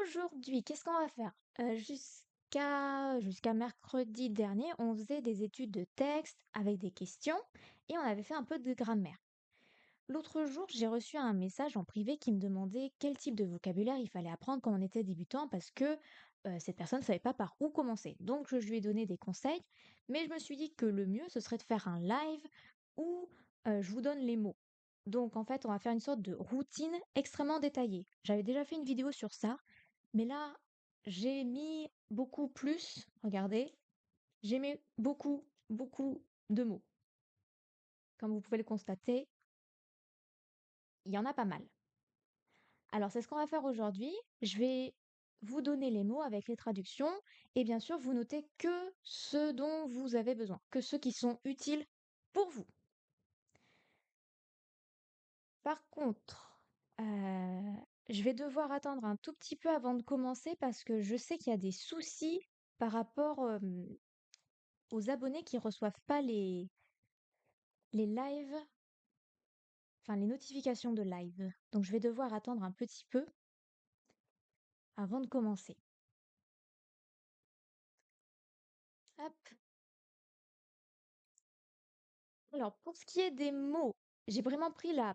Aujourd'hui, qu'est-ce qu'on va faire? Jusqu'à mercredi dernier, on faisait des études de texte avec des questions et on avait fait un peu de grammaire. L'autre jour, j'ai reçu un message en privé qui me demandait quel type de vocabulaire il fallait apprendre quand on était débutant parce que cette personne ne savait pas par où commencer. Donc, je lui ai donné des conseils, mais je me suis dit que le mieux, ce serait de faire un live où je vous donne les mots. Donc, en fait, on va faire une sorte de routine extrêmement détaillée. J'avais déjà fait une vidéo sur ça, mais là, j'ai mis beaucoup plus, regardez, j'ai mis beaucoup, beaucoup de mots. Comme vous pouvez le constater, il y en a pas mal. Alors, c'est ce qu'on va faire aujourd'hui. Je vais vous donner les mots avec les traductions et bien sûr, vous notez que ce dont vous avez besoin, que ceux qui sont utiles pour vous. Par contre, je vais devoir attendre un tout petit peu avant de commencer parce que je sais qu'il y a des soucis par rapport aux abonnés qui reçoivent pas les lives, enfin les notifications de live. Donc je vais devoir attendre un petit peu avant de commencer. Hop. Alors pour ce qui est des mots, j'ai vraiment pris la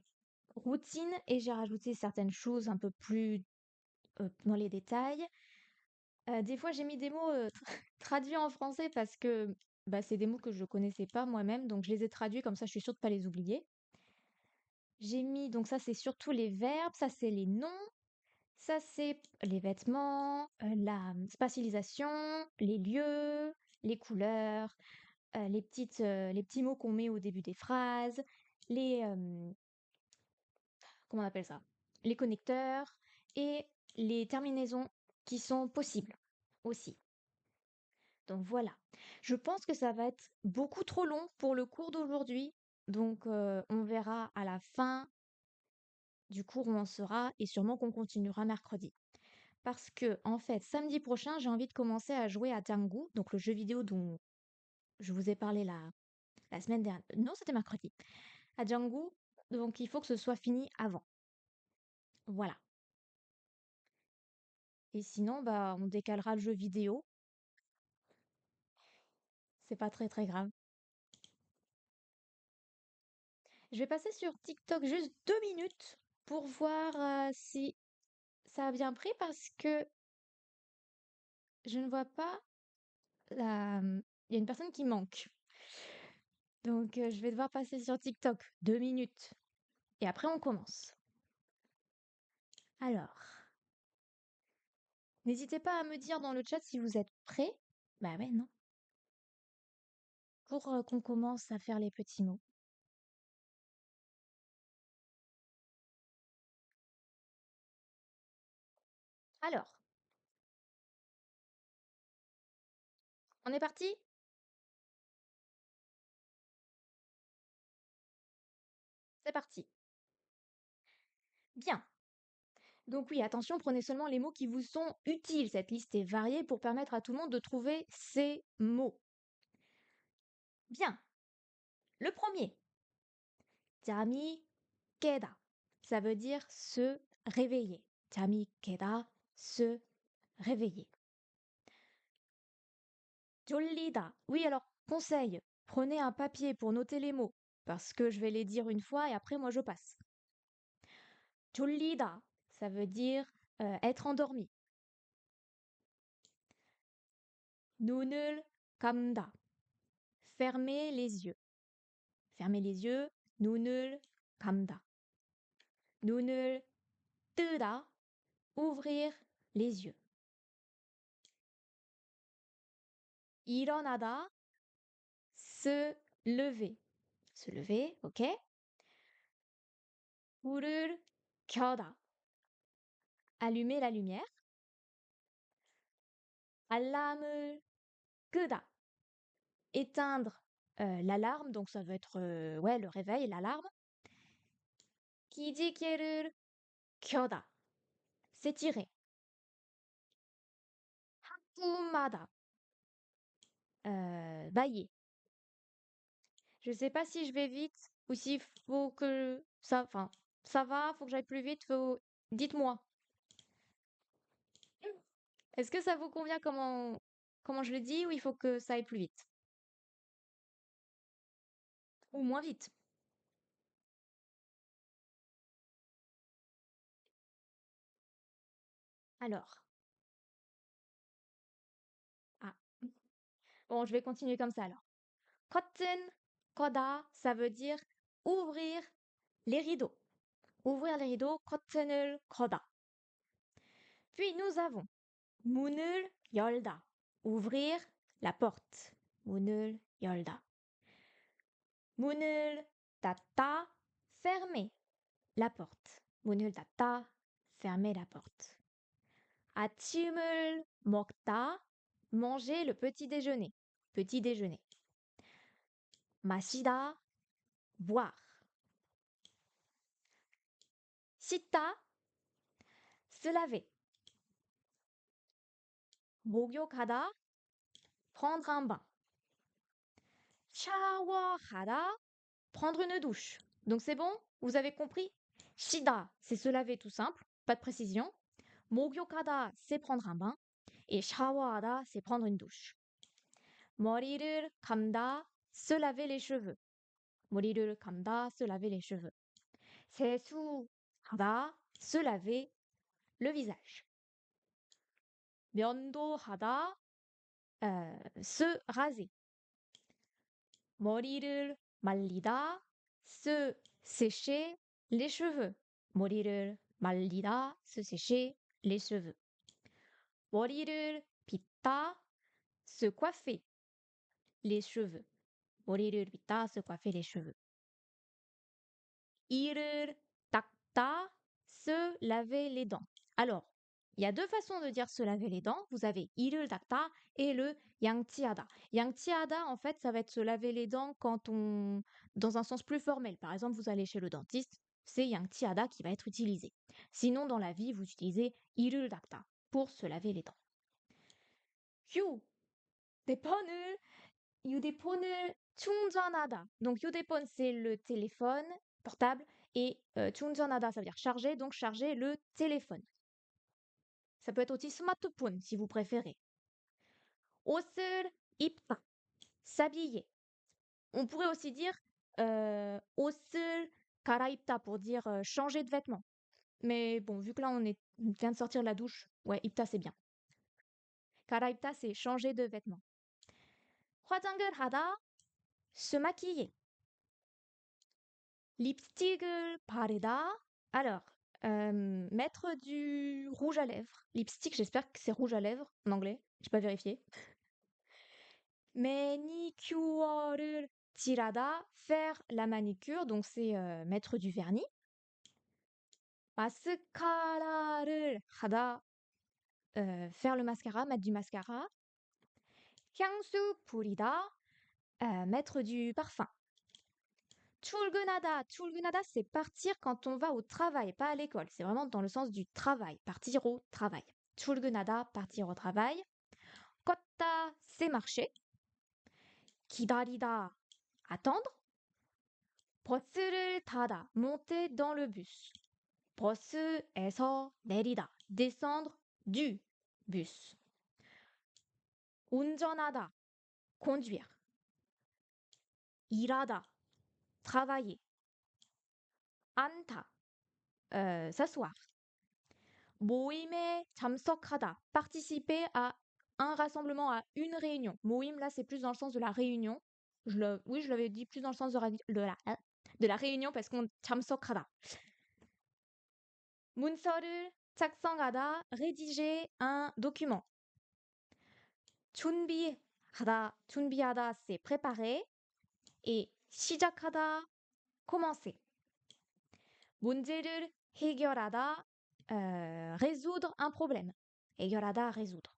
routine et j'ai rajouté certaines choses un peu plus dans les détails. Des fois j'ai mis des mots traduits en français parce que bah, c'est des mots que je connaissais pas moi-même, donc je les ai traduits comme ça je suis sûre de pas les oublier. J'ai mis, donc ça c'est surtout les verbes, ça c'est les noms. Ça, c'est les vêtements, la spatialisation, les lieux, les couleurs, les petits mots qu'on met au début des phrases, les, comment on appelle ça? Les connecteurs et les terminaisons qui sont possibles aussi. Donc voilà. Je pense que ça va être beaucoup trop long pour le cours d'aujourd'hui. Donc on verra à la fin du cours où on sera et sûrement qu'on continuera mercredi. Parce que, en fait, samedi prochain, j'ai envie de commencer à jouer à Django, donc le jeu vidéo dont je vous ai parlé la semaine dernière. Non, c'était mercredi. À Django, donc il faut que ce soit fini avant. Voilà. Et sinon, bah, on décalera le jeu vidéo. C'est pas très très grave. Je vais passer sur TikTok juste 2 minutes pour voir si ça a bien pris parce que je ne vois pas la... Il y a une personne qui manque. Donc je vais devoir passer sur TikTok 2 minutes. Et après, on commence. Alors, n'hésitez pas à me dire dans le chat si vous êtes prêts. Bah ouais, non. Pour qu'on commence à faire les petits mots. Alors, on est parti? C'est parti. Bien. Donc oui, attention, prenez seulement les mots qui vous sont utiles. Cette liste est variée pour permettre à tout le monde de trouver ces mots. Bien. Le premier. Jami queda. Ça veut dire se réveiller. Jami queda, se réveiller. Jolida. Oui, alors, conseil, prenez un papier pour noter les mots, parce que je vais les dire une fois et après, moi, je passe. Jolida, ça veut dire être endormi. Nunul kamda. Fermez les yeux. Fermez les yeux. Nunul kamda. Nunul 뜨다. Ouvrir les yeux. 일어나다. Se lever. Se lever, ok. 불을 켜다. Allumer la lumière. 알람을 끄다. Éteindre l'alarme, donc ça veut être ouais, le réveil, l'alarme. 기지개를 켜다. S'étirer. 하품하다. Bailler. Je sais pas si je vais vite ou s'il faut que ça, enfin, ça va, faut que j'aille plus vite, dites-moi. Est-ce que ça vous convient comment je le dis ou il faut que ça aille plus vite? Ou moins vite? Alors, ah, bon, je vais continuer comme ça alors. Cotton, koda, ça veut dire ouvrir les rideaux. Ouvrir les rideaux, cotton을 koda. Puis nous avons 문을 열다. Ouvrir la porte. 문을 열다. 문을 닫다. Fermer la porte. 문을 닫다. Fermer la porte. 아침을 먹다. Manger le petit déjeuner. Petit déjeuner. 마시다. Boire. 씻다. Se laver. 목욕하다. Prendre un bain. 샤워하다. Prendre une douche. Donc c'est bon? Vous avez compris? Shida, c'est se laver tout simple, pas de précision. 목욕하다, c'est prendre un bain. Et 샤워하다, c'est prendre une douche. 머리를 감다, se laver les cheveux. 머리를 감다, se laver les cheveux. 세수하다, se laver le visage. 면도하다, se raser. 머리를 말리다, se sécher les cheveux. 머리를 말리다, se sécher les cheveux. 머리를 빗다, se coiffer les cheveux. 머리를 빗다, se coiffer les cheveux. 이를 닦다, se laver les dents. Alors, il y a deux façons de dire se laver les dents. Vous avez 이를 닦다 et le 양치하다. 양치하다, en fait, ça va être se laver les dents dans un sens plus formel. Par exemple, vous allez chez le dentiste, c'est 양치하다 qui va être utilisé. Sinon, dans la vie, vous utilisez 이를 닦다 pour se laver les dents. 휴대폰을 휴대폰을 충전하다. Donc 휴대폰 c'est le téléphone portable et 충전하다 ça veut dire charger, donc charger le téléphone. Ça peut être aussi smartphone si vous préférez. 옷을 입다, s'habiller. On pourrait aussi dire 옷을 갈아입다 pour dire changer de vêtements. Mais bon, vu que là on vient de sortir de la douche, ouais, 입다 c'est bien. 갈아입다 c'est changer de vêtements. 화장을 하다, se maquiller. 립스틱을 바르다. Alors, mettre du rouge à lèvres. Lipstick, j'espère que c'est rouge à lèvres en anglais. J'ai pas vérifié. 매니큐어를 칠하다, faire la manicure, donc c'est mettre du vernis. 마스카라를 하다, faire le mascara, mettre du mascara. 향수 부리다, mettre du parfum. 출근하다, 출근하다, c'est partir quand on va au travail, pas à l'école. C'est vraiment dans le sens du travail, partir au travail. 출근하다, partir au travail. 걷다, c'est marcher. 기다리다, attendre. 버스를 타다, monter dans le bus. 버스에서 내리다, descendre du bus. 운전하다, conduire. 일하다, travailler. 앉다, s'asseoir. 모임에 참석하다, participer à un rassemblement, à une réunion. 모임, là, c'est plus dans le sens de la réunion. Oui, je l'avais dit plus dans le sens de la réunion parce qu'on 참석하다. 문서를 작성하다, rédiger un document. 준비하다, 준비하다, c'est préparer. Et 시작하다, commencer. 문제를 해결하다, résoudre un problème. 해결하다, résoudre.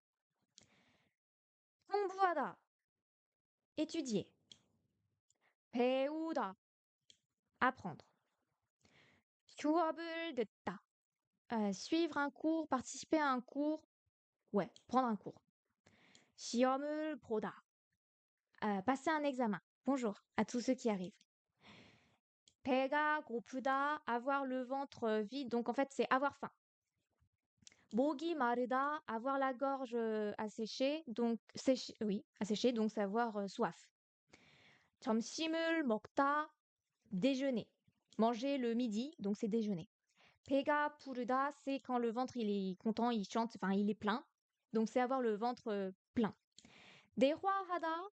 공부하다, étudier. 배우다, apprendre. 수업을 듣다, suivre un cours, participer à un cours, ouais, prendre un cours. 시험을 보다, passer un examen. Bonjour à tous ceux qui arrivent. 배가 고프다, avoir le ventre vide, donc en fait c'est avoir faim. 목이 마르다, avoir la gorge asséchée, donc oui, asséchée, donc savoir soif. 점심을 먹다, déjeuner. Manger le midi, donc c'est déjeuner. 배가 부르다, c'est quand le ventre il est content, il chante, enfin il est plein. Donc c'est avoir le ventre plein. 대화하다,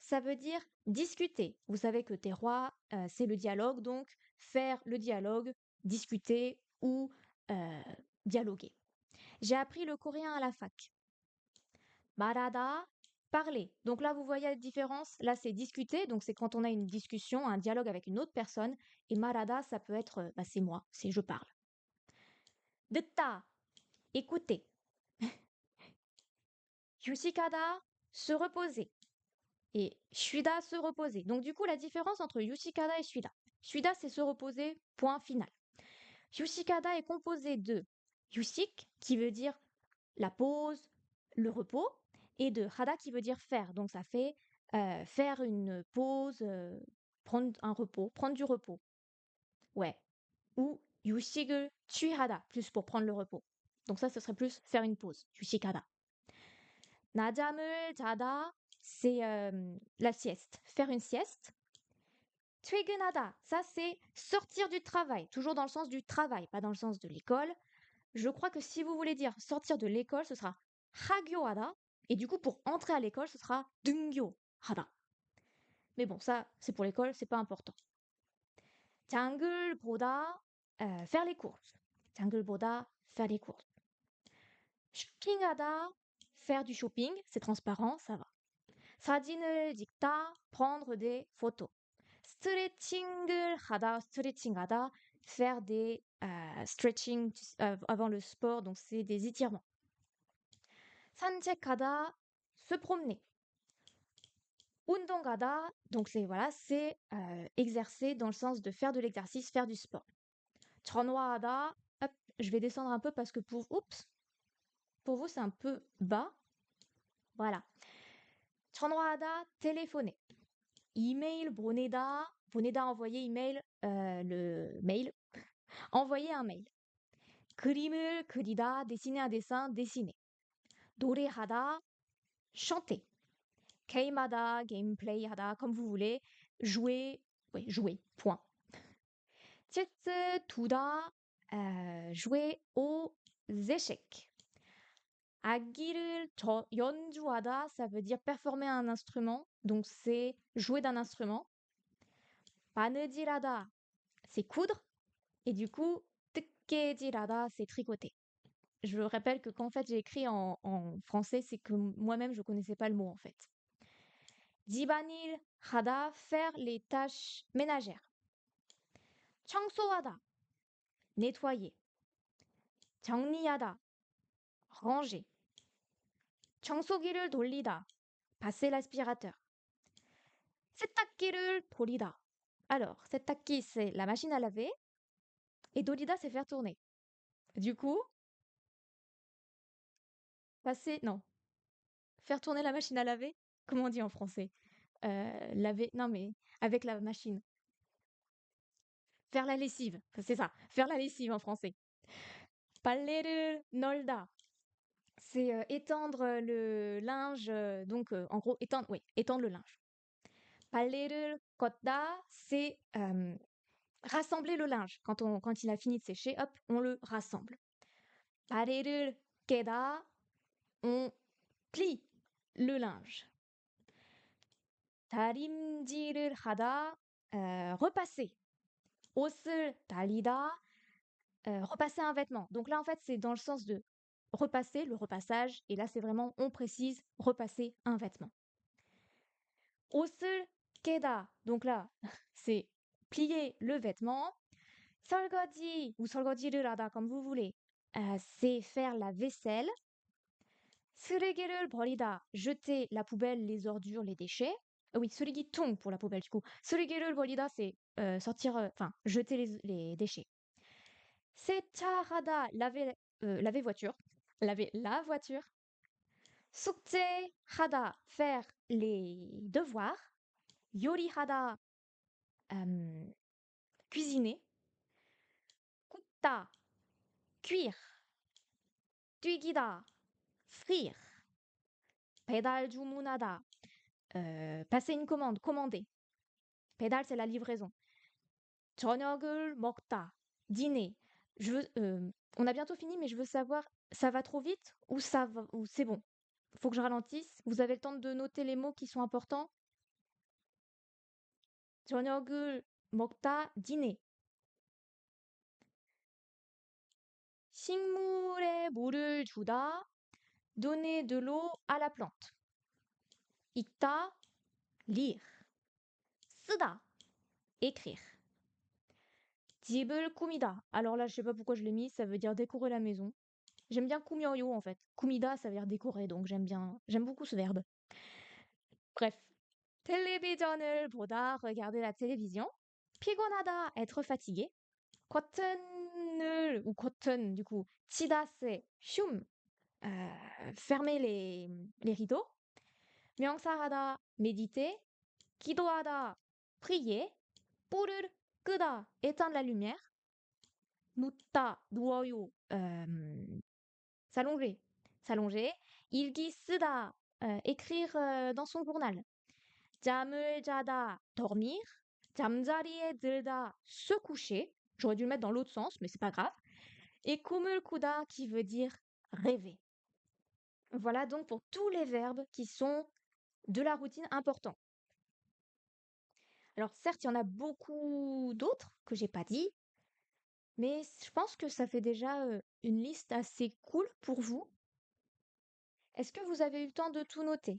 ça veut dire discuter. Vous savez que 대화, c'est le dialogue, donc faire le dialogue, discuter ou dialoguer. J'ai appris le coréen à la fac. 말하다, parler. Donc là, vous voyez la différence. Là, c'est discuter, donc c'est quand on a une discussion, un dialogue avec une autre personne. Et 말하다, ça peut être, c'est moi, c'est je parle. 듣다, écouter. 휴식하다, se reposer. Et 쉬다, se reposer. Donc du coup, la différence entre yushikada et 쉬다. 쉬다, c'est se reposer, point final. Yushikada est composé de yushik, qui veut dire la pause, le repos, et de hada, qui veut dire faire. Donc ça fait faire une pause, prendre un repos, prendre du repos. Ouais. Ou yushigul 취하다, plus pour prendre le repos. Donc ça, ce serait plus faire une pause, yushikada. 낮잠을 자다, c'est la sieste, faire une sieste. 퇴근하다, ça c'est sortir du travail, toujours dans le sens du travail, pas dans le sens de l'école. Je crois que si vous voulez dire sortir de l'école, ce sera 학교하다. Et du coup, pour entrer à l'école, ce sera 등교하다. Mais bon, ça, c'est pour l'école, c'est pas important. 장글 보다, faire les courses. 장글 보다, faire les courses. 쇼핑하다, faire du shopping, c'est transparent, ça va. 사진을 찍다, prendre des photos. 스트레칭을 하다, 스트레칭하다, faire des stretching avant le sport, donc c'est des étirements. 산책하다, se promener. 운동하다, donc c'est voilà, c'est exercer dans le sens de faire de l'exercice, faire du sport. 전화하다, hop, je vais descendre un peu parce que pour vous c'est un peu bas. Voilà. 전화하다, téléphoner. Email 보내다, 보내다 envoyer email, le mail, envoyer un mail. 그림을 그리다, dessiner un dessin, dessiner. 노래하다, chanter. 게임하다, gameplay 하다, comme vous voulez. Jouer, oui, jouer, point. 체스 두다, jouer aux échecs. 악기를 연주하다, ça veut dire performer un instrument, donc c'est jouer d'un instrument. 바느질하다, c'est coudre, et du coup, 뜯개질하다, c'est tricoter. Je rappelle que quand en fait j'ai écrit en français, c'est que moi-même je connaissais pas le mot en fait. 집안일 하다, faire les tâches ménagères. 청소하다, nettoyer. 정리하다, ranger. 청소기를 돌리다, passer l'aspirateur. 세탁기를 돌리다. Alors, 세탁기, c'est la machine à laver. Et 돌리다, c'est faire tourner. Du coup, passer, non. Faire tourner la machine à laver, comment on dit en français? Laver, non mais avec la machine. Faire la lessive, c'est ça. Faire la lessive en français. 빨래를 널다. C'est étendre le linge, donc en gros, étendre, oui, étendre le linge. 빨래를 걷다, c'est rassembler le linge. Quand il a fini de sécher, hop, on le rassemble. 빨래를 깨다, on plie le linge. 다림질을 하다, repasser. 옷을 달리다, repasser un vêtement. Donc là, en fait, c'est dans le sens de repasser, le repassage. Et là, c'est vraiment, on précise, repasser un vêtement. 옷을 깨다. Donc là, c'est plier le vêtement. 설거지 ou 설거지를 하다, comme vous voulez, c'est faire la vaisselle. 쓰레기를 버리다, jeter la poubelle, les ordures, les déchets. Oui, 쓰레기통 pour la poubelle du coup. 쓰레기를 버리다, c'est sortir, enfin, jeter les déchets. 세차하다, laver voiture. Laver la voiture. 숙제하다, faire les devoirs. 요리하다, cuisiner. 굽다, cuire. 뛰기다, frire. 배달 주문하다, passer une commande, commander. 배달, c'est la livraison. 저녁을 먹다, dîner. On a bientôt fini, mais je veux savoir, ça va trop vite ou ça va, ou c'est bon? Faut que je ralentisse. Vous avez le temps de noter les mots qui sont importants? 저녁을 먹다, dîner. 식물에 물을 주다, donner de l'eau à la plante. 읽다, lire. 쓰다, écrire. 집을 꾸미다. Alors là, je sais pas pourquoi je l'ai mis, ça veut dire décorer la maison. J'aime bien kumyoyo en fait. Kumida, ça veut dire décorer, donc j'aime beaucoup ce verbe. Bref. 텔레비전을 보다, regarder la télévision. 피곤하다, être fatigué. 커튼을, ou 커튼, du coup, 치다, c'est 흉, fermer les rideaux. 명상하다, méditer. 기도하다, prier. 불을 끄다, éteindre la lumière. 눕다, 누워요, s'allonger, s'allonger. 일기 쓰다, écrire dans son journal. 잠을 자다, dormir. 잠자리에 들다, se coucher. J'aurais dû le mettre dans l'autre sens, mais c'est pas grave. Et 꿈을 꾸다, qui veut dire rêver. Voilà donc pour tous les verbes qui sont de la routine importants. Alors certes, il y en a beaucoup d'autres que j'ai pas dit, mais je pense que ça fait déjà une liste assez cool pour vous. Est-ce que vous avez eu le temps de tout noter?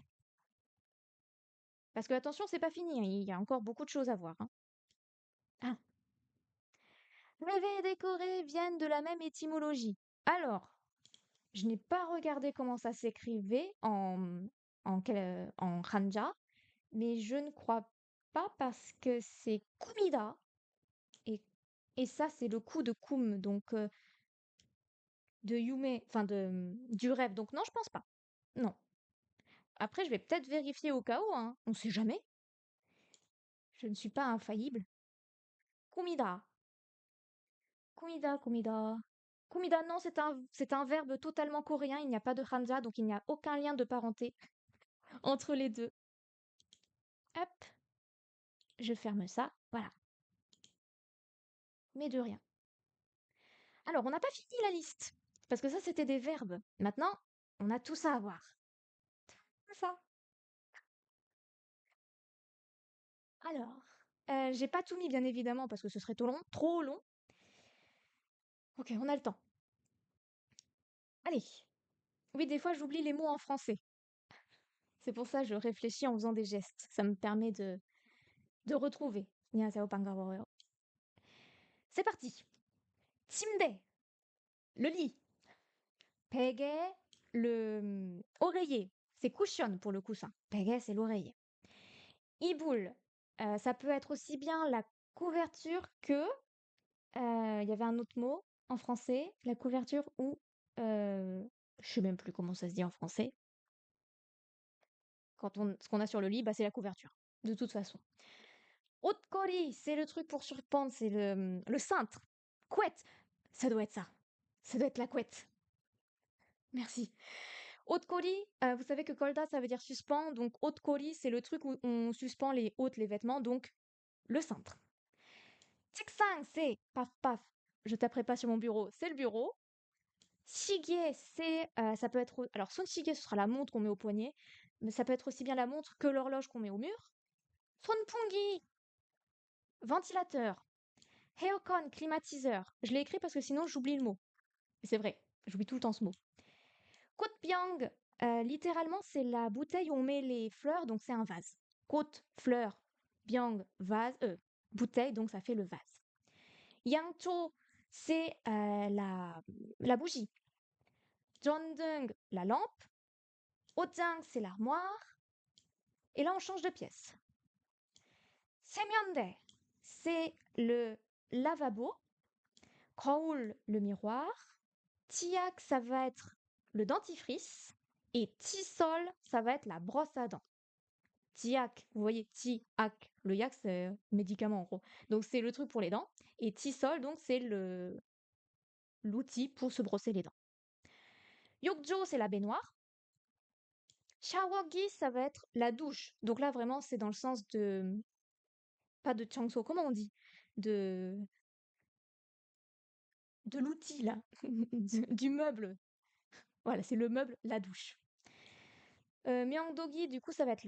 Parce que attention, c'est pas fini, hein, il y a encore beaucoup de choses à voir, hein. Ah. Rêver et décorer viennent de la même étymologie. Alors, je n'ai pas regardé comment ça s'écrivait en hanja, mais je ne crois pas parce que c'est kumida et, et ça c'est le coup de kum, donc de yume, enfin du rêve. Donc non, je pense pas. Non. Après, je vais peut-être vérifier au cas où, hein. On sait jamais. Je ne suis pas infaillible. Kumida. Kumida, kumida. Kumida, non, c'est un verbe totalement coréen. Il n'y a pas de hanja, donc il n'y a aucun lien de parenté entre les deux. Hop, je ferme ça. Voilà. Mais de rien. Alors, on n'a pas fini la liste. Parce que ça, c'était des verbes. Maintenant, on a tout ça à voir. Tout ça. Alors, j'ai pas tout mis, bien évidemment, parce que ce serait trop long. Trop long. Ok, on a le temps. Allez. Oui, des fois, j'oublie les mots en français. C'est pour ça que je réfléchis en faisant des gestes. Ça me permet de retrouver. 안녕하세요, 반가워요. C'est parti. 침대, le lit. 베개, le oreiller. C'est cushion pour le coussin. 베개, c'est l'oreiller. Iboul, ça peut être aussi bien la couverture que, il y avait un autre mot en français, la couverture ou, je sais même plus comment ça se dit en français. Ce qu'on a sur le lit, bah, c'est la couverture, de toute façon. 옷걸이, c'est le truc pour surpendre, c'est le cintre. Couette, ça doit être ça. Ça doit être la couette. Merci. 옷걸이, vous savez que kolda, ça veut dire suspend, donc 옷걸이, c'est le truc où on suspend les hautes, les vêtements, donc le cintre. 책상, c'est paf paf, je taperai pas sur mon bureau, c'est le bureau. 시계, c'est, ça peut être, alors 손시계, ce sera la montre qu'on met au poignet, mais ça peut être aussi bien la montre que l'horloge qu'on met au mur. 손풍기, ventilateur. Aircon, climatiseur. Je l'ai écrit parce que sinon j'oublie le mot. Et c'est vrai, j'oublie tout le temps ce mot. 꽃병, littéralement c'est la bouteille où on met les fleurs, donc c'est un vase. Côte, fleur, byang, vase, bouteille, donc ça fait le vase. Yangcho, c'est la bougie. Jondung, la lampe. Ojang, c'est l'armoire. Et là on change de pièce. Semyeondae, c'est le lavabo. Koul, le miroir. Tiak, ça va être le dentifrice. Et Tisol, ça va être la brosse à dents. Tiak, vous voyez, Tiak, le yak, c'est médicament en gros. Donc c'est le truc pour les dents. Et Tisol, donc c'est l'outil pour se brosser les dents. Yokjo, c'est la baignoire. Shawogi, ça va être la douche. Donc là, vraiment, c'est dans le sens de... Pas de changso, comment on dit? De... De l'outil, là. Du meuble. Voilà, c'est le meuble, la douche. Myeongdogi, du coup, ça va être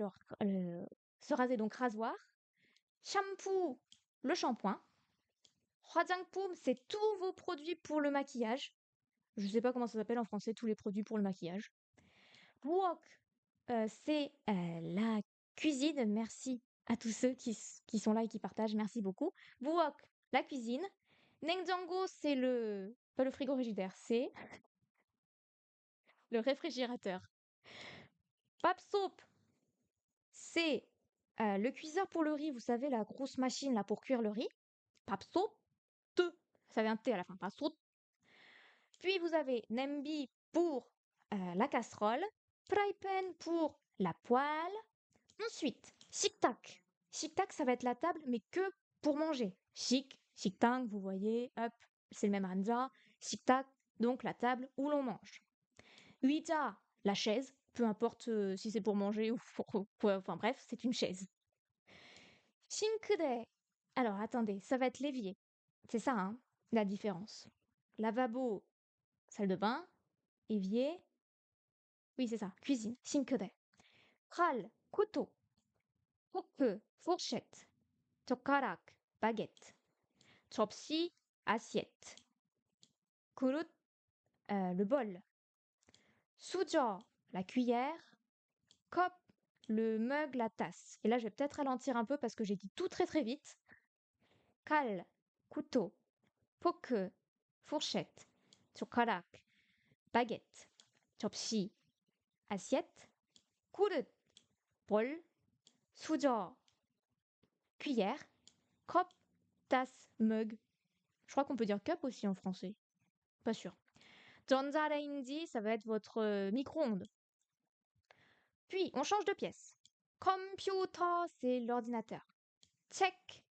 se raser, donc rasoir. Shampoo, le shampoing. Hwajangpum, c'est tous vos produits pour le maquillage. Je sais pas comment ça s'appelle en français, tous les produits pour le maquillage. Wok, c'est la cuisine. Merci à tous ceux qui sont là et qui partagent. Merci beaucoup. Wok, la cuisine. Nengjango, c'est le... Pas le frigorificateur, c'est le réfrigérateur. Papsop, c'est le cuiseur pour le riz. Vous savez, la grosse machine là pour cuire le riz. Papsop, ça avait un T à la fin. Papsop. Puis vous avez Nembi pour la casserole. Frypan pour la poêle. Ensuite, Shiktak. Shiktak, ça va être la table, mais que pour manger. Shiktang, vous voyez, hop, c'est le même hanza. Shiktak, donc la table où l'on mange. Uita, la chaise, peu importe si c'est pour manger ou pour quoi, enfin bref, c'est une chaise. Shinkde, alors attendez, ça va être l'évier. C'est ça, hein, la différence. Lavabo, salle de bain, évier, oui, c'est ça, cuisine, shinkde. Kral, couteau. Fork, fourchette. 젓가락, baguette. 접시, assiette. 그릇, le bol. 수저, la cuillère. Cop, le mug, la tasse. Et là, je vais peut-être ralentir un peu parce que j'ai dit tout très très vite. Kal, couteau. 포크, fourchette. 젓가락, baguette. 접시, assiette. 그릇, bol. 수저, cuillère. Cop, tasse, mug. Je crois qu'on peut dire cup aussi en français. Pas sûr. 전자레인지, ça va être votre micro-ondes. Puis, on change de pièce. Computer, c'est l'ordinateur. Check,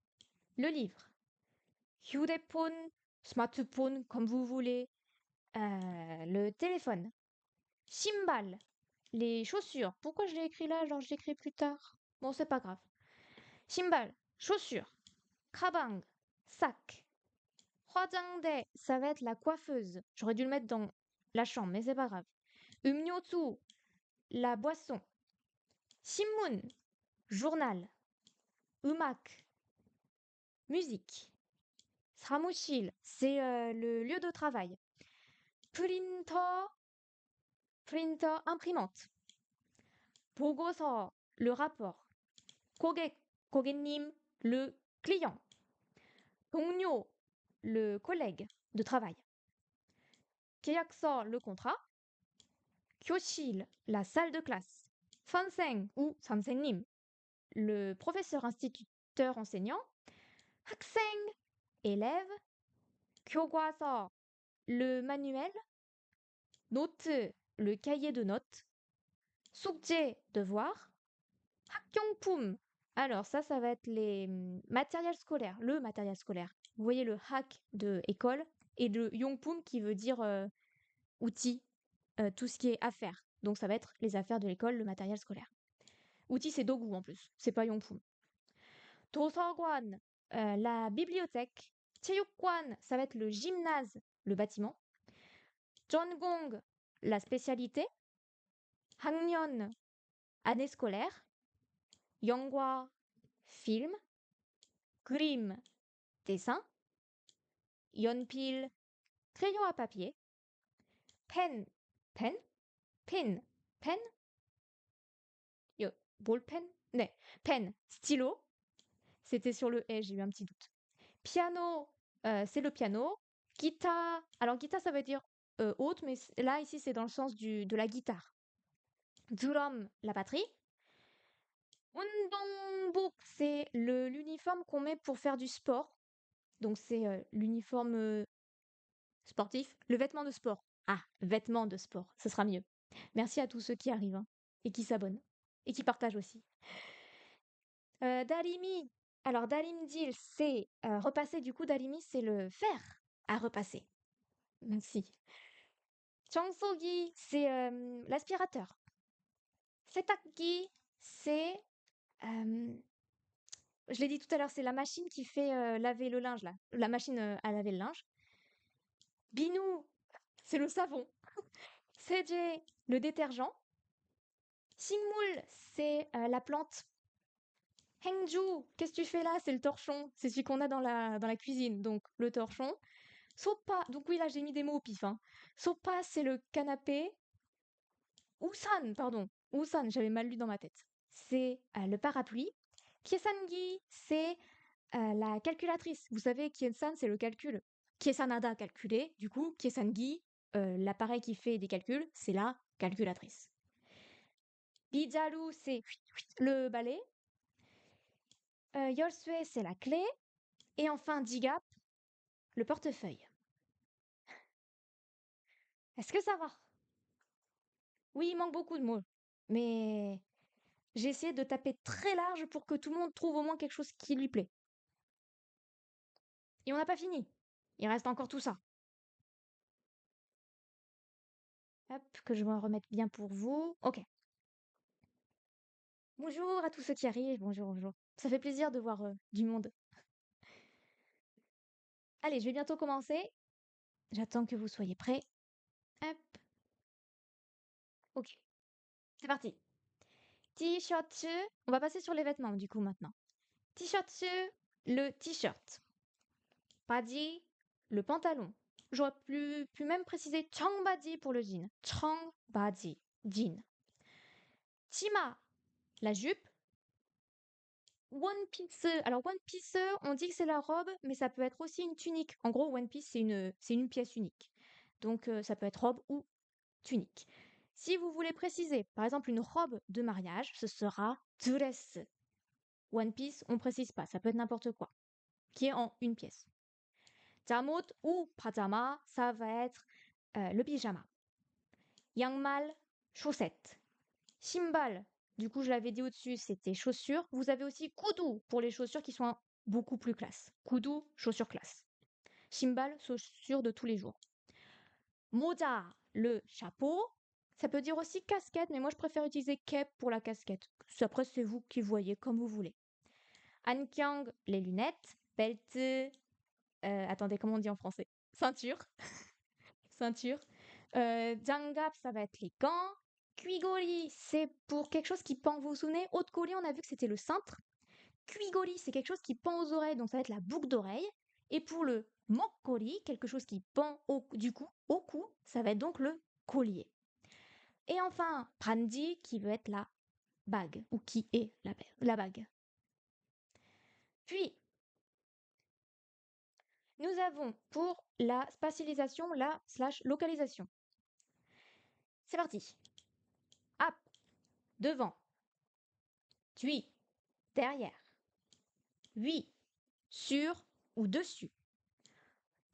le livre. 휴대폰, smartphone, comme vous voulez. Le téléphone. Shimbal, les chaussures. Pourquoi je l'ai écrit là, genre je l'écris plus tard? Bon, c'est pas grave. Shimbal, chaussures. Kabang, sac. 화장대, ça va être la coiffeuse. J'aurais dû le mettre dans la chambre, mais c'est pas grave. 음료수, la boisson. 신문, journal. 음악, musique. 사무실, c'est le lieu de travail. Printer, imprimante. 보고서, le rapport. 고객, 고객님, le client. 동료, le collègue de travail. 계약서, le contrat. 교실, la salle de classe. 선생 ou 선생님, le professeur instituteur enseignant. 학생, élève. 교과서, le manuel. 노트, le cahier de notes. 숙제, devoir. 학용품, alors ça va être les matériels scolaires, le matériel scolaire. Vous voyez le hak de école et le yongpum qui veut dire outil, tout ce qui est affaires. Donc ça va être les affaires de l'école, le matériel scolaire. Outil, c'est dogu en plus, c'est pas yongpum. 도서관, la bibliothèque. 체육관, ça va être le gymnase, le bâtiment. 전공, la spécialité. 학년, année scolaire. 영화, film. 그림, dessin. 연필, crayon à papier. pen, pen. pin, pen. Ballpen? 네, pen, stylo. C'était sur le et, j'ai eu un petit doute. Piano, c'est le piano. Guitare, alors guitare ça veut dire haute, mais là ici c'est dans le sens de la guitare. Drum, la batterie. 운동복, c'est l'uniforme qu'on met pour faire du sport. Donc c'est l'uniforme sportif, le vêtement de sport. Ah, vêtement de sport, ce sera mieux. Merci à tous ceux qui arrivent hein, et qui s'abonnent et qui partagent aussi. Darimi. Alors Darimdil, c'est repasser du coup. Darimi, c'est le faire à repasser. Merci. 청소기, c'est l'aspirateur. 세탁기, c'est... euh, je l'ai dit tout à l'heure, c'est la machine qui fait laver le linge, là. La machine à laver le linge. Binou, c'est le savon. Seje, le détergent. Singmul, c'est la plante. Hengju, qu'est-ce que tu fais là? C'est le torchon. C'est celui qu'on a dans la cuisine, donc le torchon. Sopa, donc oui, là j'ai mis des mots au pif. Hein. Sopa, c'est le canapé. Usan, pardon. Usan, j'avais mal lu dans ma tête. C'est le parapluie. Kiesangi, c'est la calculatrice. Vous savez, Kiesan, c'est le calcul. Kiesanada, calculer. Du coup, Kiesangi, l'appareil qui fait des calculs, c'est la calculatrice. Bijaru, c'est le balai. Yorsue, c'est la clé. Et enfin, Jigap, le portefeuille. Est-ce que ça va? Oui, il manque beaucoup de mots. Mais j'ai essayé de taper très large pour que tout le monde trouve au moins quelque chose qui lui plaît. Et on n'a pas fini. Il reste encore tout ça. Hop, que je me remette bien pour vous. Ok. Bonjour à tous ceux qui arrivent. Bonjour, bonjour. Ça fait plaisir de voir du monde. Allez, je vais bientôt commencer. J'attends que vous soyez prêts. Hop. Ok. C'est parti. T-shirt. On va passer sur les vêtements du coup maintenant. T-shirt, le t-shirt. Badi, le pantalon. J'aurais pu même préciser changbadi pour le jean. Changbadi, jean. Chima, la jupe. One Piece. Alors One Piece, on dit que c'est la robe, mais ça peut être aussi une tunique. En gros, One Piece, c'est une pièce unique. Donc ça peut être robe ou tunique. Si vous voulez préciser, par exemple, une robe de mariage, ce sera dress. One Piece, on précise pas, ça peut être n'importe quoi, qui est en une pièce. Jamot ou pajama, ça va être le pyjama. Yangmal, chaussettes. Shimbal, du coup je l'avais dit au-dessus, c'était chaussures. Vous avez aussi kudu pour les chaussures qui sont beaucoup plus classe. Kudu, chaussures classe. Shimbal, chaussures de tous les jours. Moja, le chapeau. Ça peut dire aussi casquette, mais moi je préfère utiliser cape pour la casquette. Après c'est vous qui voyez comme vous voulez. Ankyang, les lunettes. Belt, attendez, comment on dit en français? Ceinture. Ceinture. Jangap, ça va être les gants. Kuigori, c'est pour quelque chose qui pend. Vous vous souvenez? Haute collier, on a vu que c'était le cintre. Kuigori, c'est quelque chose qui pend aux oreilles, donc ça va être la boucle d'oreille. Et pour le mokori, quelque chose qui pend du coup au cou, ça va être donc le collier. Et enfin, prandi, qui veut être la bague, ou qui est la bague. Puis, nous avons pour la spatialisation, la slash localisation. C'est parti. Up, devant. Puis, derrière. Oui, sur ou dessus.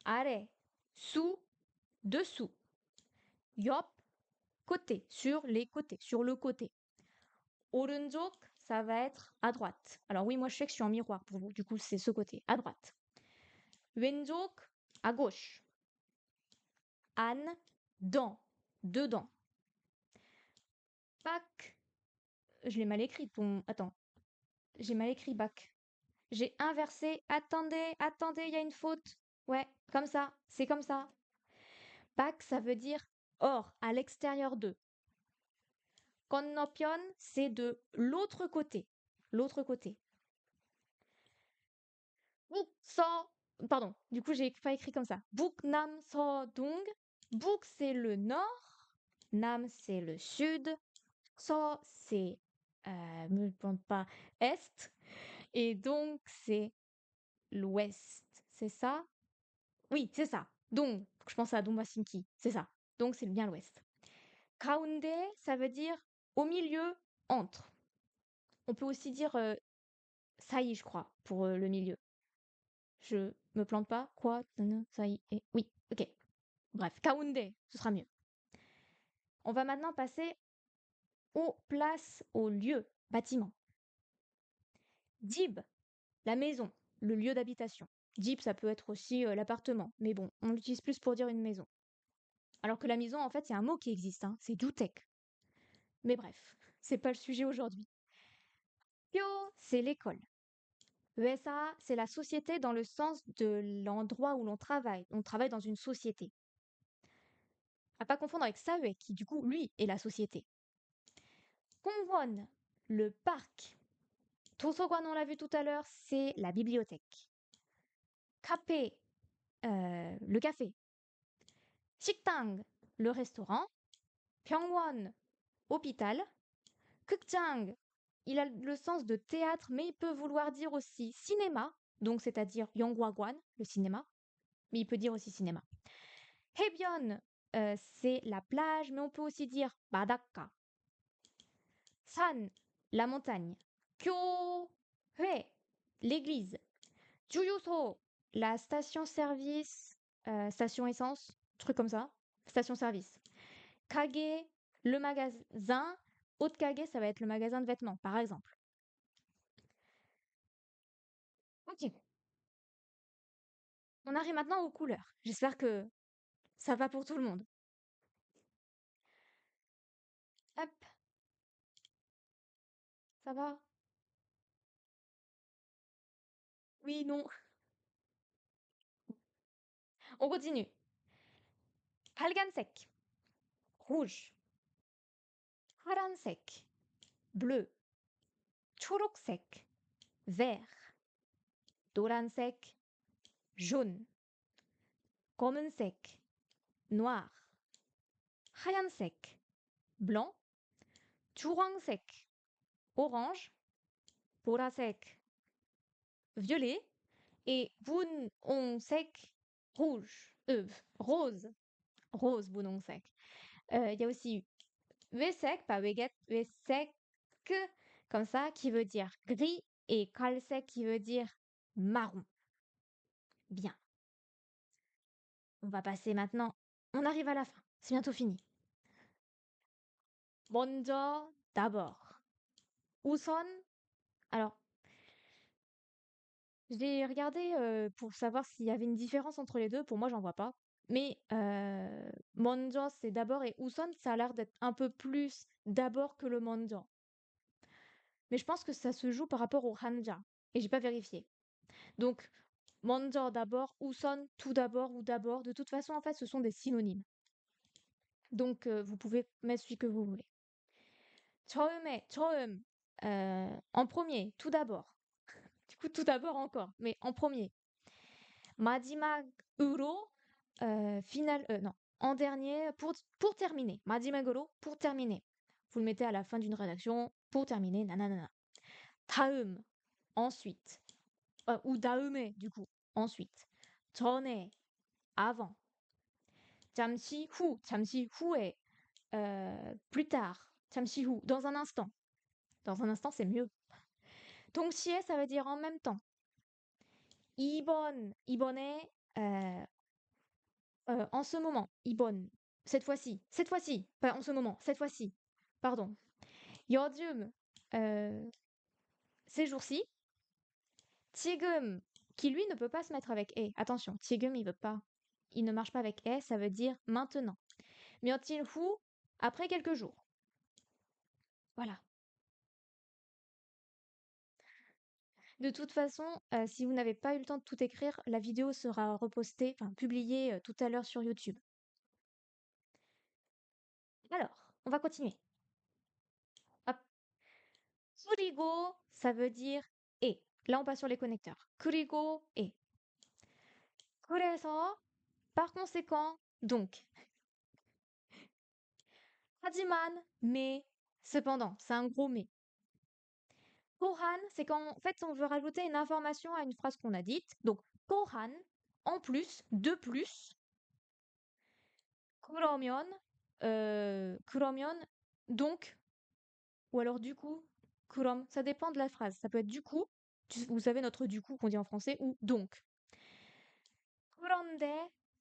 Are, sous, dessous. Yop, côté, sur les côtés, sur le côté. Orunjok, ça va être à droite. Alors oui, moi je sais que je suis en miroir pour vous, du coup c'est ce côté, à droite. Wenjok, à gauche. An, dans, dedans. Back, je l'ai mal écrit ton... Attends, j'ai mal écrit back. J'ai inversé. Attendez, attendez, il y a une faute. Ouais, comme ça, c'est comme ça. Back, ça veut dire hors, à l'extérieur d'eux. Konnopion, c'est de l'autre côté. L'autre côté. Buk so, pardon, du coup j'ai pas écrit comme ça. Buk nam so dong. Buk c'est le nord, nam c'est le sud, so c'est me demande pas est, et donc c'est l'ouest. C'est ça? Oui, c'est ça. Donc, je pense à Dombasinki, c'est ça. Donc c'est bien l'ouest. Kaunde, ça veut dire au milieu, entre. On peut aussi dire saï, je crois, pour le milieu. Je me plante pas? Quoi? Saï et... Oui, ok. Bref, Kaunde, ce sera mieux. On va maintenant passer aux places, aux lieux, bâtiments. Dib, la maison, le lieu d'habitation. Dib, ça peut être aussi l'appartement, mais bon, on l'utilise plus pour dire une maison. Alors que la maison, en fait, c'est un mot qui existe, hein, c'est jutek. Mais bref, c'est pas le sujet aujourd'hui. Pyo, c'est l'école. ESA, c'est la société dans le sens de l'endroit où l'on travaille. On travaille dans une société. À pas confondre avec Sae, qui du coup, lui, est la société. Kongwon, le parc. Toso관, on l'a vu tout à l'heure, c'est la bibliothèque. Café, le café. Shiktang, le restaurant. Pyongwon, hôpital. Kukjang, il a le sens de théâtre, mais il peut vouloir dire aussi cinéma, donc c'est-à-dire Yonggwagwan, le cinéma, mais il peut dire aussi cinéma. Hebyeon, c'est la plage, mais on peut aussi dire Badakka. San, la montagne. Kyo-hue, l'église. Juyuso, la station-service, station essence, truc comme ça, station-service. Kage, le magasin. Haute Kage, ça va être le magasin de vêtements, par exemple. Ok, on arrive maintenant aux couleurs. J'espère que ça va pour tout le monde. Hop, ça va? Oui, non. On continue. 빨간색, rouge. 파란색, bleu. 초록색, vert. 노란색, jaune. 검은색, noir. 하얀색, blanc. 주황색, orange. 보라색, violet. Et 분홍색, rouge. Rose. Rose, 분홍색. Il y a aussi 외색, pas 외get, 외색, comme ça, qui veut dire gris, et 갈색 qui veut dire marron. Bien. On va passer maintenant. On arrive à la fin. C'est bientôt fini. 먼저, d'abord. 우선, alors, j'ai regardé pour savoir s'il y avait une différence entre les deux. Pour moi, j'en vois pas. Mais 먼저, c'est d'abord, et 우선, ça a l'air d'être un peu plus d'abord que le 먼저. Mais je pense que ça se joue par rapport au hanja. Et j'ai pas vérifié. Donc, 먼저 d'abord, 우선 tout d'abord ou d'abord. De toute façon, en fait, ce sont des synonymes. Donc, vous pouvez mettre celui que vous voulez. 처음에, 처음, en premier, tout d'abord. Du coup, tout d'abord encore, mais en premier. 마지막으로, non, en dernier, pour terminer. 마지막으로, pour terminer. Vous le mettez à la fin d'une rédaction, pour terminer, nanana. 다음, ensuite. Ou 다음에, du coup, ensuite. 전에, avant. 잠시 후에, plus tard. 잠시 후, dans un instant. Dans un instant, c'est mieux. 동시에, ça veut dire en même temps. 이번에, en ce moment. 이번, cette fois-ci, pas en ce moment, cette fois-ci. Pardon. 요즘, ces jours-ci. 지금, qui lui ne peut pas se mettre avec et. Attention, 지금, il veut pas. Il ne marche pas avec et, ça veut dire maintenant. 며칠 후, après quelques jours. Voilà. De toute façon, si vous n'avez pas eu le temps de tout écrire, la vidéo sera repostée, enfin publiée tout à l'heure sur YouTube. Alors, on va continuer. Hop. 그리고, ça veut dire et. Là, on passe sur les connecteurs. 그리고 et. 그래서, par conséquent, donc. 하지만, mais, cependant, c'est un gros mais. 또한, c'est quand en fait on veut rajouter une information à une phrase qu'on a dite. Donc, 또한, en plus, de plus. 그러면, 그러면, donc, ou alors du coup, 그럼, ça dépend de la phrase. Ça peut être du coup, vous savez notre du coup qu'on dit en français, ou donc. 그런데,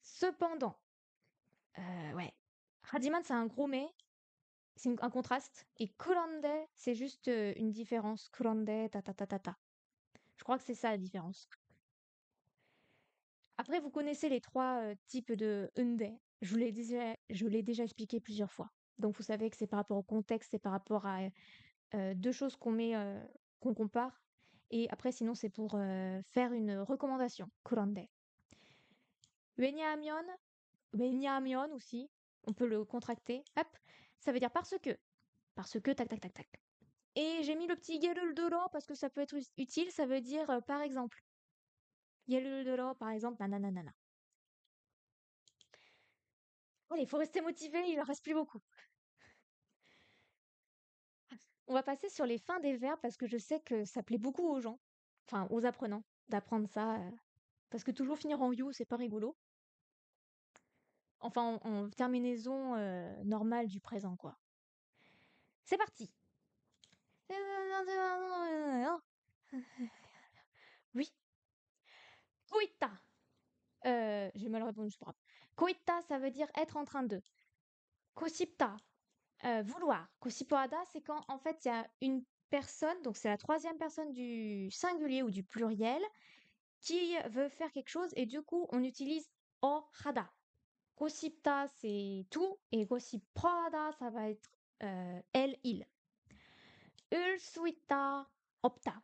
cependant. Ouais. 하지만, c'est un gros mais, c'est un contraste. Et 그런데, c'est juste une différence. 그런데, ta ta ta ta ta. Je crois que c'est ça la différence. Après, vous connaissez les trois types de unde. je l'ai déjà expliqué plusieurs fois. Donc vous savez que c'est par rapport au contexte, c'est par rapport à 2 choses qu'on compare et après sinon c'est pour, faire une recommandation. 그런데 왜냐하면, 왜냐하면 aussi, on peut le contracter, hop, ça veut dire parce que tac tac tac tac. Et j'ai mis le petit 예를 들어 parce que ça peut être utile, ça veut dire, par exemple. 예를 들어 par exemple nananana. Allez, il faut rester motivé, il en reste plus beaucoup. On va passer sur les fins des verbes parce que je sais que ça plaît beaucoup aux gens, enfin aux apprenants, d'apprendre ça, parce que toujours finir en you, c'est pas rigolo. Enfin, en terminaison normale du présent, quoi. C'est parti. Oui, koita. J'ai mal répondu, c'est pas grave. Koita, ça veut dire être en train de. Kosipta, vouloir. Kosipoada, c'est quand en fait il y a une personne, donc c'est la troisième personne du singulier ou du pluriel, qui veut faire quelque chose et du coup on utilise o hada. Gossipta c'est tout et gossipada ça va être elle, il. Ulsuita opta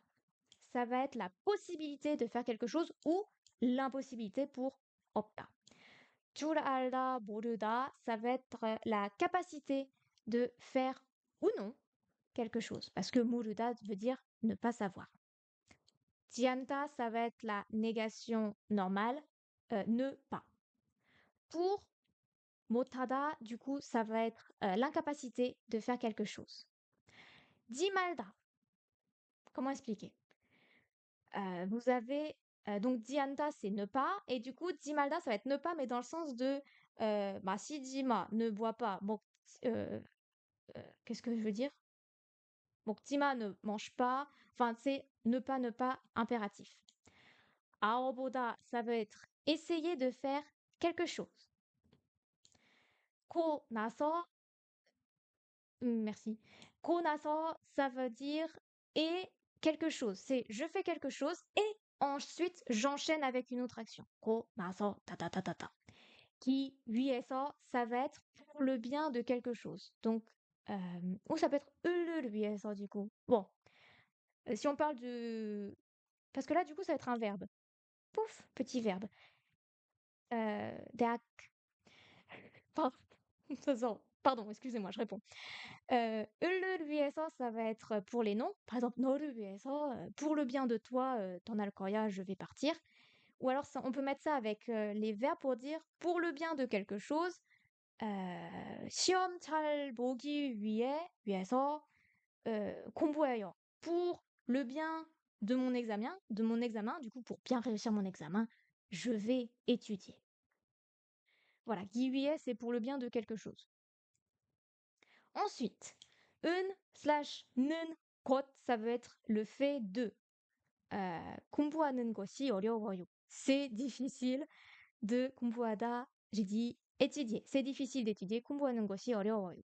ça va être la possibilité de faire quelque chose ou l'impossibilité pour opta. 줄 알다 모르다 ça va être la capacité de faire ou non quelque chose parce que 모르다 veut dire ne pas savoir. Dianta, ça va être la négation normale, ne pas. Pour motada, du coup, ça va être l'incapacité de faire quelque chose. Dimalda, comment expliquer? Vous avez donc dianta, c'est ne pas, et du coup, dimalda, ça va être ne pas, mais dans le sens de bah, si dima ne boit pas, bon, euh, qu'est-ce que je veux dire? Donc, dima ne mange pas, enfin, c'est ne pas, impératif. Aoboda, ça veut être essayer de faire quelque chose. Ko naso, merci. Ko naso, ça veut dire et quelque chose. C'est je fais quelque chose et ensuite j'enchaîne avec une autre action. Ko naso, ta ta ta ta ta. Qui 위해서, ça va être pour le bien de quelque chose. Donc, ou ça peut être 을을 위해서 du coup. Bon, si on parle de, parce que là du coup ça va être un verbe. Pouf, petit verbe. 대학 Pardon, pardon, excusez-moi, je réponds. 을을 위해서, ça va être pour les noms. Par exemple, 너를 위해서, pour le bien de toi, t'en as le coria, je vais partir. Ou alors, on peut mettre ça avec les verbes pour dire pour le bien de quelque chose. 시험 잘 보기 위해서 공부해요. Pour le bien de mon examen, du coup, pour bien réussir mon examen, je vais étudier. Voilà, 기위해, c'est pour le bien de quelque chose. Ensuite, 은/는 것, ça veut être le fait de. 공부하는 것이 어려워요. C'est difficile de 공부하다. J'ai dit étudier. C'est difficile d'étudier. 공부하는 것이 어려워요.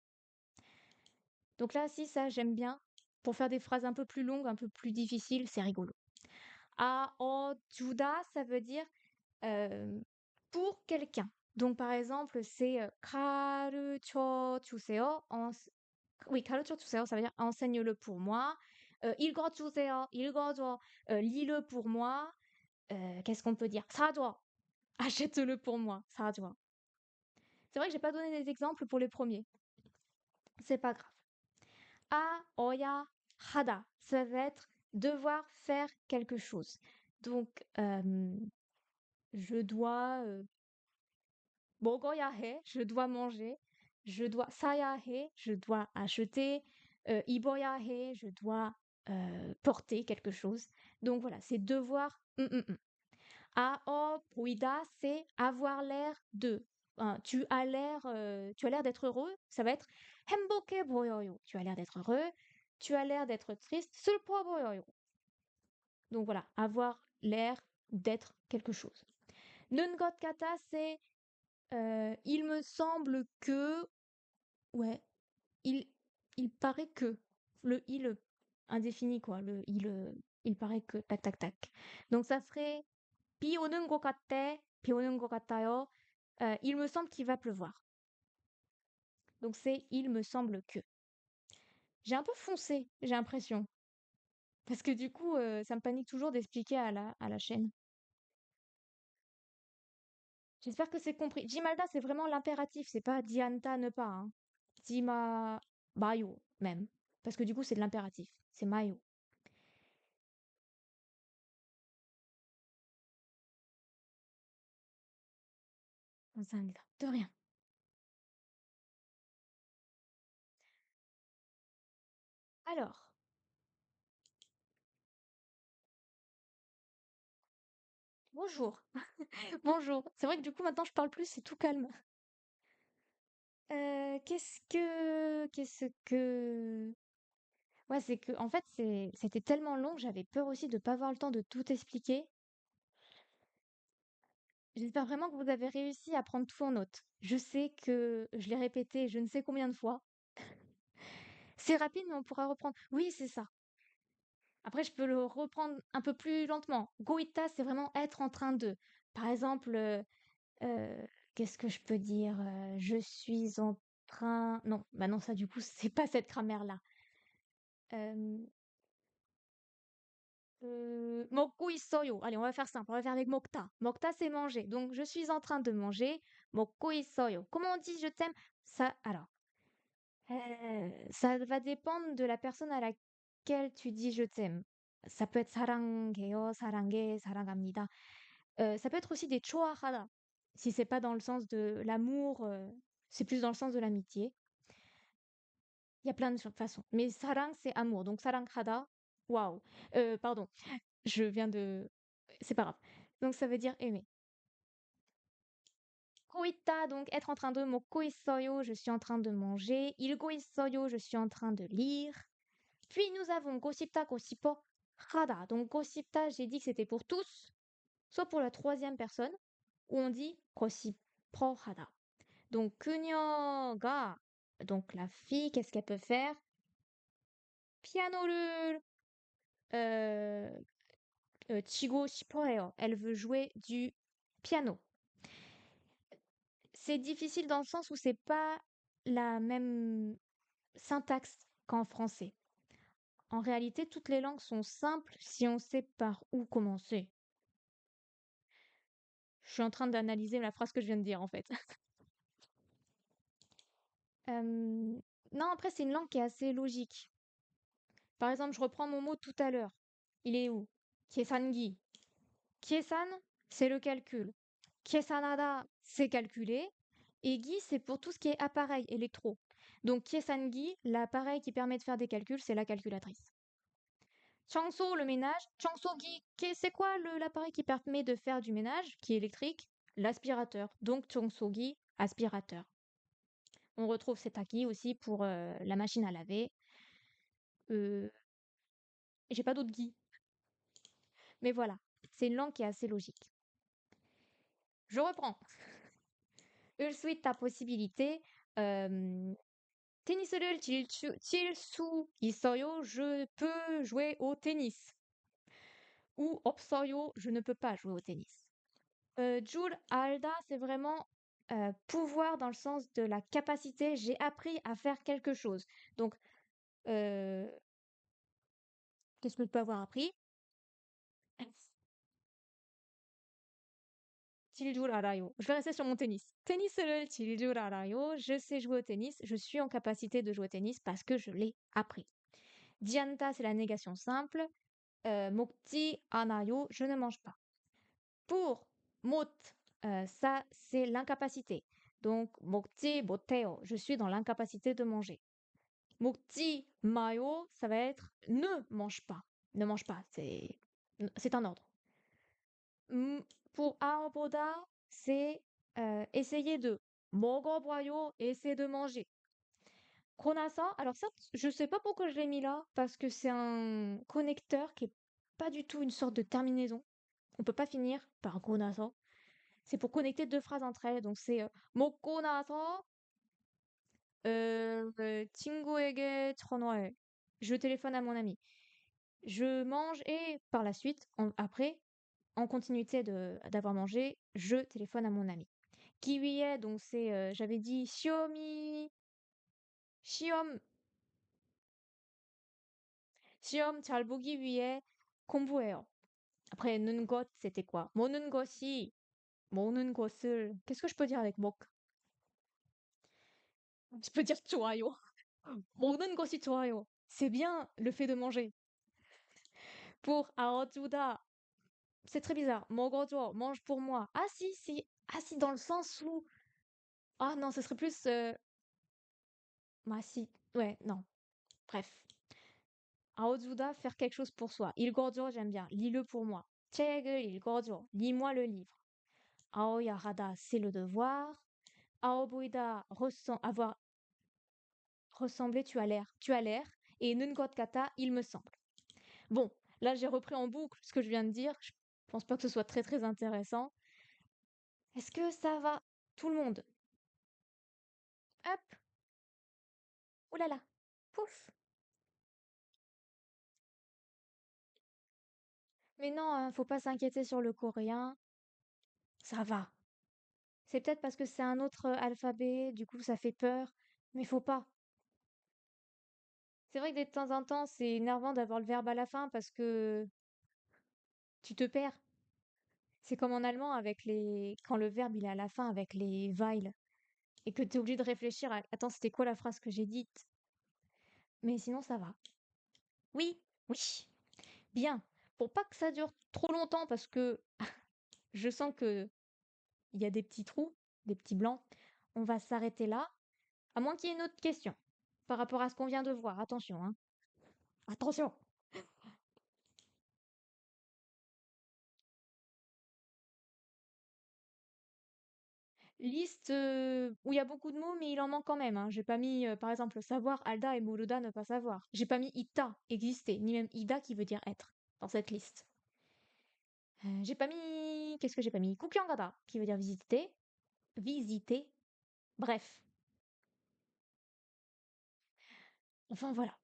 Donc là, si ça, j'aime bien. Pour faire des phrases un peu plus longues, un peu plus difficiles, c'est rigolo. 주다, ça veut dire pour quelqu'un. Donc par exemple, c'est 가르쳐 주세요. Oui, 가르쳐 주세요, ça veut dire enseigne-le pour moi. 읽어주세요, 읽어줘, lis-le pour moi. Qu'est-ce qu'on peut dire? 사줘, achète-le pour moi, 사줘. C'est vrai que j'ai pas donné des exemples pour les premiers. C'est pas grave. 어야 하다, ça va être devoir faire quelque chose. Donc, je dois 먹어야 해, je dois manger. Je dois 사야 해, je dois acheter. 입어야 해, je dois porter quelque chose. Donc voilà, c'est devoir. 보이다, c'est avoir l'air de. Hein, tu as l'air d'être heureux. Ça va être 행복해 보여요. Tu as l'air d'être heureux. Tu as l'air d'être triste. 슬퍼 보여요. Donc voilà, avoir l'air d'être quelque chose. 는 것 같아, c'est il me semble que, ouais, il, il paraît que, le il indéfini quoi, il paraît que, tac tac tac. Donc ça serait 비 오는 것 같아, 비 오는 것 같아요. Il me semble qu'il va pleuvoir. Donc c'est il me semble que. J'ai un peu foncé, j'ai l'impression. Parce que du coup, ça me panique toujours d'expliquer à la chaîne. J'espère que c'est compris. Jimalda, c'est vraiment l'impératif, c'est pas Dianta ne pas, hein. Jima Mayo, même. Parce que du coup, c'est de l'impératif. C'est Mayo. 감사합니다. De rien. Alors, bonjour. Bonjour. C'est vrai que du coup, maintenant, je parle plus, c'est tout calme. Qu'est-ce que... Ouais, c'est que, en fait, c'était tellement long que j'avais peur aussi de pas avoir le temps de tout expliquer. J'espère vraiment que vous avez réussi à prendre tout en note. Je sais que je l'ai répété je ne sais combien de fois. C'est rapide, mais on pourra reprendre. Oui, c'est ça. Après, je peux le reprendre un peu plus lentement. Goïta, c'est vraiment être en train de. Par exemple, euh, qu'est-ce que je peux dire? Je suis en train. Non, bah non, ça du coup, c'est pas cette grammaire-là. Euh, 먹고 있어요. Allez, on va faire simple. On va faire avec 먹다. 먹다, c'est manger. Donc, je suis en train de manger. 먹고 있어요. Comment on dit je t'aime? Ça, alors, ça va dépendre de la personne à laquelle tu dis je t'aime. Ça peut être 사랑해요, 사랑해, 사랑합니다. Ça peut être aussi des 좋아하다. Si c'est pas dans le sens de l'amour, c'est plus dans le sens de l'amitié. Il y a plein de façons. Mais sarang, c'est amour. Donc 사랑하다, waouh. Pardon, je viens de. C'est pas grave. Donc ça veut dire aimer. Koita, donc être en train de. 먹고 있어요, je suis en train de manger. 읽고 있어요, je suis en train de lire. Puis nous avons 고싶다, 고싶어, 하다. Donc 고싶다, j'ai dit que c'était pour tous, soit pour la troisième personne, où on dit 고싶어 하다. Donc 그녀가, donc la fille, qu'est-ce qu'elle peut faire? 피아노를 euh, 치고 싶어 해요. Elle veut jouer du piano. C'est difficile dans le sens où c'est pas la même syntaxe qu'en français. En réalité, toutes les langues sont simples si on sait par où commencer. Je suis en train d'analyser la phrase que je viens de dire en fait. Non, après, c'est une langue qui est assez logique. Par exemple, je reprends mon mot tout à l'heure. Il est où? Kiesangi. Kiesan, c'est le calcul. Kiesanada, c'est calculer. Et gi, c'est pour tout ce qui est appareil électro. Donc, kiesangi, l'appareil qui permet de faire des calculs, c'est la calculatrice. Changso, le ménage. Changsogi, c'est quoi l'appareil qui permet de faire du ménage, qui est électrique? L'aspirateur. Donc, changsogi, aspirateur. On retrouve cet acquis aussi pour la machine à laver. Euh, j'ai pas d'autres guis. Mais voilà, c'est une langue qui est assez logique. Je reprends. Ensuite, ta possibilité. Euh, 테니스를 칠 수 있어요. Je peux jouer au tennis. Ou 없어요. Je ne peux pas jouer au tennis. Jul alda, c'est vraiment pouvoir dans le sens de la capacité. J'ai appris à faire quelque chose. Donc, euh, qu'est-ce que je peux avoir appris? 칠 알아요. Je vais rester sur mon tennis. 테니스를 칠 알아요. Je sais jouer au tennis. Je suis en capacité de jouer au tennis parce que je l'ai appris. Dianta, c'est la négation simple. 먹지 않아요. Je ne mange pas. Pour 못, ça, c'est l'incapacité. Donc, 먹지 못해요. Je suis dans l'incapacité de manger. 먹지 마요, ça va être ne mange pas. Ne mange pas, c'est un ordre. Pour 아보다, c'est essayer de. 먹어봐요, essayer de manger. Konasa, alors ça, je sais pas pourquoi je l'ai mis là, parce que c'est un connecteur qui est pas du tout une sorte de terminaison. On peut pas finir par konasa. C'est pour connecter deux phrases entre elles. Donc c'est 먹고 나서 친구에게 전화해. Je téléphone à mon ami. Je mange et par la suite, après, en continuité d'avoir mangé, je téléphone à mon ami. Kiwiye, donc c'est, j'avais dit Xiaomi, 시험, 시험 잘 보기 위해 공부해요. Après, 는 것, c'était quoi? 모는 것이, 모는 것을, qu'est-ce que je peux dire avec 먹? Je peux dire 좋아요. 모든 것이 좋아요. C'est bien le fait de manger. Pour 아어주다, c'est très bizarre. 먹어줘, mange pour moi. Ah si, si. Ah si, dans le sens où... Ah non, ce serait plus... Ah si. Ouais, non. Bref. 아어주다, faire quelque chose pour soi. 읽어줘, j'aime bien. Lis-le pour moi. 책을 읽어줘. Lis-moi le livre. 아어야하다, c'est le devoir. 아어보이다, avoir ressemblé, tu as l'air. Tu as l'air. Et kata, il me semble. Bon, là j'ai repris en boucle ce que je viens de dire. Je pense pas que ce soit très très intéressant. Est-ce que ça va? Tout le monde. Hop, oh là là, pouf. Mais non, faut pas s'inquiéter sur le coréen. Ça va. C'est peut-être parce que c'est un autre alphabet, du coup ça fait peur. Mais faut pas. C'est vrai que de temps en temps, c'est énervant d'avoir le verbe à la fin parce que tu te perds. C'est comme en allemand avec les quand le verbe il est à la fin avec les weil et que tu es obligé de réfléchir à attends, c'était quoi la phrase que j'ai dite? Mais sinon ça va. Oui, oui. Bien. Pour pas que ça dure trop longtemps parce que je sens que il y a des petits trous, des petits blancs. On va s'arrêter là, à moins qu'il y ait une autre question par rapport à ce qu'on vient de voir. Attention, hein. Attention! Liste où il y a beaucoup de mots, mais il en manque quand même, hein. J'ai pas mis, par exemple, savoir, Alda et Moulouda ne pas savoir. J'ai pas mis Ita, exister, ni même Ida qui veut dire être, dans cette liste. J'ai pas mis... Qu'est-ce que j'ai pas mis? Kukyangada, qui veut dire visiter. Visiter. Bref. Enfin voilà.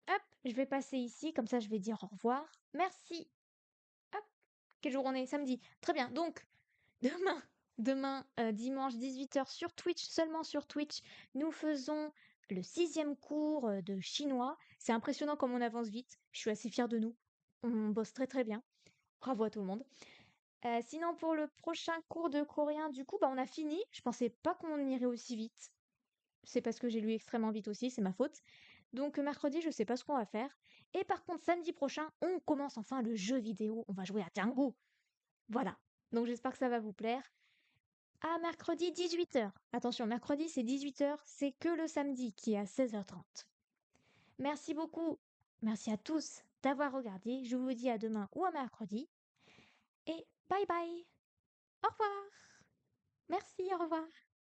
Hop, je vais passer ici, comme ça je vais dire au revoir. Merci. Hop, quel jour on est? Samedi. Très bien. Donc, demain, dimanche 18 h sur Twitch, seulement sur Twitch, nous faisons le 6e cours de chinois. C'est impressionnant comme on avance vite. Je suis assez fière de nous. On bosse très très bien. Bravo à tout le monde. Sinon, pour le prochain cours de coréen, du coup, bah, on a fini. Je pensais pas qu'on irait aussi vite. C'est parce que j'ai lu extrêmement vite aussi, c'est ma faute. Donc mercredi, je sais pas ce qu'on va faire. Et par contre, samedi prochain, on commence enfin le jeu vidéo. On va jouer à Django. Voilà. Donc j'espère que ça va vous plaire. À mercredi 18 h. Attention, mercredi c'est 18 h, c'est que le samedi qui est à 16 h 30. Merci beaucoup. Merci à tous d'avoir regardé. Je vous dis à demain ou à mercredi. Et bye bye. Au revoir. Merci, au revoir.